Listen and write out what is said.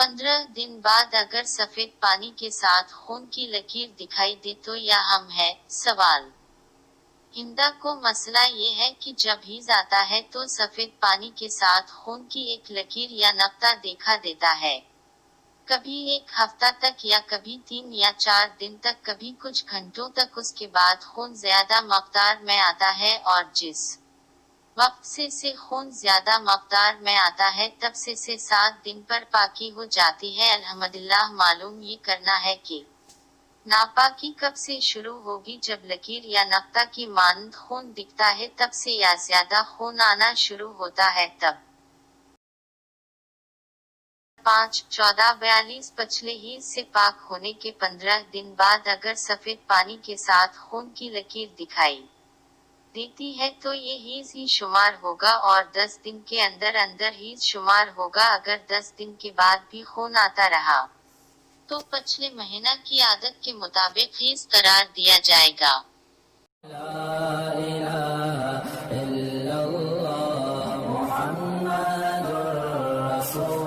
15 दिन बाद अगर सफेद पानी के साथ खून की लकीर दिखाई दे तो यह हम है। सवाल। हिंदा को मसला ये है कि जब हीज आता है तो सफेद पानी के साथ खून की एक लकीर या नक्ता देखा देता है। कभी एक हफ्ता तक या कभी 3 या 4 दिन तक, कभी कुछ घंटों तक। उसके बाद खून ज्यादा मकदार में आता है और जिस वक्त से खून ज्यादा मकदार में आता है तब से 7 दिन पर पाकी हो जाती है। अल्हम्दुलिल्लाह। मालूम ये करना है कि नापाकी कब से शुरू होगी। जब लकीर या नक्ता की मानंद खून दिखता है तब से या ज्यादा खून आना शुरू होता है तब। 5, 14, 42 पिछले हीज से पाक होने के 15 दिन बाद अगर सफेद पानी के साथ खून की लकीर दिखाई देती है तो ये हीज ही शुमार होगा और 10 दिन के अंदर अंदर हीज शुमार होगा। अगर 10 दिन के बाद भी खून आता रहा तो पिछले महीना की आदत के मुताबिक हीज करार दिया जाएगा। لا إله إلا الله محمد رسول